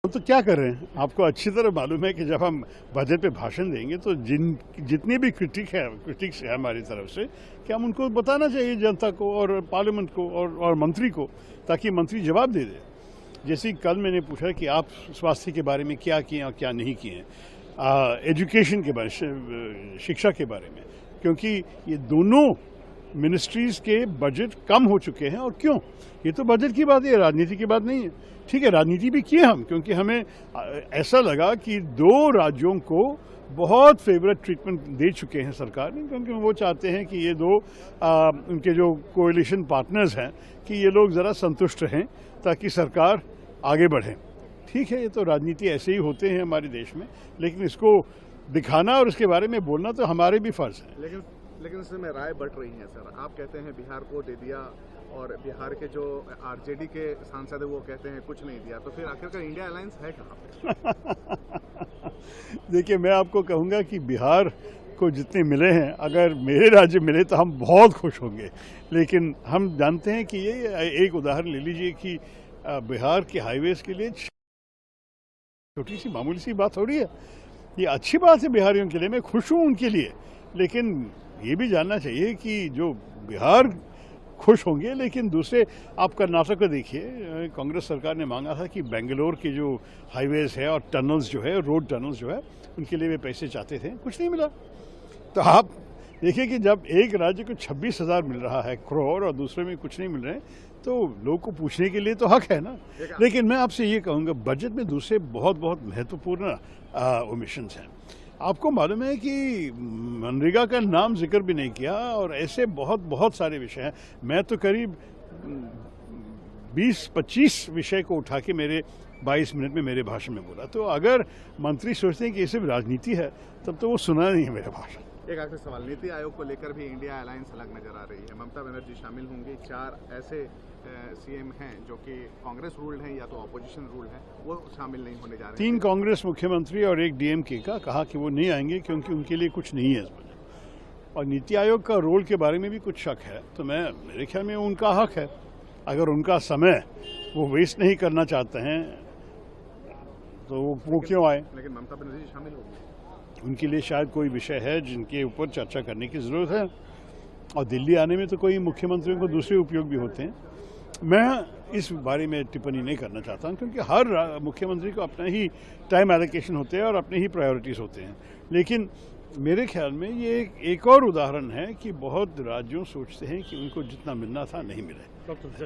तो क्या कर रहे हैं? आपको अच्छी तरह मालूम है कि जब हम बजट पे भाषण देंगे तो जितनी भी क्रिटिक्स है हमारी तरफ से कि हम उनको बताना चाहिए जनता को और पार्लियामेंट को और मंत्री को, ताकि मंत्री जवाब दे दे। जैसे कल मैंने पूछा कि आप स्वास्थ्य के बारे में क्या किए और क्या नहीं किए, एजुकेशन के बारे में, शिक्षा के बारे में, क्योंकि ये दोनों मिनिस्ट्रीज के बजट कम हो चुके हैं। और क्यों? ये तो बजट की बात है, राजनीति की बात नहीं है। ठीक है, राजनीति भी किए हम, क्योंकि हमें ऐसा लगा कि दो राज्यों को बहुत फेवरेट ट्रीटमेंट दे चुके हैं सरकार ने, क्योंकि वो चाहते हैं कि ये दो उनके जो कोएलिशन पार्टनर्स हैं कि ये लोग ज़रा संतुष्ट रहें ताकि सरकार आगे बढ़े। ठीक है, ये तो राजनीति ऐसे ही होते हैं हमारे देश में, लेकिन इसको दिखाना और उसके बारे में बोलना तो हमारे भी फर्ज है। लेकिन इसमें राय बढ़ रही है सर। आप कहते हैं बिहार को दे दिया और बिहार के जो आरजेडी के सांसद है वो कहते हैं कुछ नहीं दिया, तो फिर आखिरकार इंडिया अलायंस है कहाँ पे? देखिए, मैं आपको कहूँगा कि बिहार को जितने मिले हैं, अगर मेरे राज्य मिले तो हम बहुत खुश होंगे। लेकिन हम जानते हैं कि ये एक उदाहरण ले लीजिए कि बिहार के हाईवेज के लिए छोटी सी मामूली सी बात हो रही है। ये अच्छी बात है बिहारियों के लिए, मैं खुश हूँ उनके लिए। लेकिन ये भी जानना चाहिए कि जो बिहार खुश होंगे, लेकिन दूसरे आप कर्नाटक को देखिए, कांग्रेस सरकार ने मांगा था कि बेंगलोर के जो हाईवेज है और टनल्स जो है, रोड टनल्स जो है, उनके लिए वे पैसे चाहते थे, कुछ नहीं मिला। तो आप देखिए कि जब एक राज्य को 26,000 मिल रहा है करोड़ और दूसरे में कुछ नहीं मिल रहे, तो लोगों को पूछने के लिए तो हक है ना। लेकिन मैं आपसे ये कहूँगा, बजट में दूसरे बहुत महत्वपूर्ण ओमिशंस हैं। आपको मालूम है कि मनरेगा का नाम जिक्र भी नहीं किया, और ऐसे बहुत सारे विषय हैं। मैं तो करीब 20-25 विषय को उठा के मेरे 22 मिनट में मेरे भाषण में बोला। तो अगर मंत्री सोचते हैं कि ये सिर्फ राजनीति है, तब तो वो सुना नहीं है मेरा भाषण। एक आखिरी सवाल, नीति आयोग को लेकर भी इंडिया अलायंस अलग नजर आ रही है। ममता बनर्जी शामिल होंगी, 4 ऐसे सीएम हैं जो कि कांग्रेस रूल्ड हैं या तो ऑपोजिशन रूल्ड हैं, वो शामिल नहीं होने जा रहे हैं। 3 कांग्रेस मुख्यमंत्री और 1 डीएमके का कहा कि वो नहीं आएंगे क्योंकि उनके लिए कुछ नहीं है इस बजट। और नीति आयोग का रोल के बारे में भी कुछ शक है, तो मेरे ख्याल में उनका हक है। अगर उनका समय वो वेस्ट नहीं करना चाहते हैं तो वो क्यों आए? लेकिन ममता बनर्जी शामिल होगी, उनके लिए शायद कोई विषय है जिनके ऊपर चर्चा करने की ज़रूरत है। और दिल्ली आने में तो कोई मुख्यमंत्रियों को दूसरे उपयोग भी होते हैं। मैं इस बारे में टिप्पणी नहीं करना चाहता हूँ, क्योंकि हर मुख्यमंत्री को अपना ही टाइम एलोकेशन होते हैं और अपने ही प्रायोरिटीज़ होते हैं। लेकिन मेरे ख्याल में ये एक और उदाहरण है कि बहुत राज्यों सोचते हैं कि उनको जितना मिलना था नहीं मिले।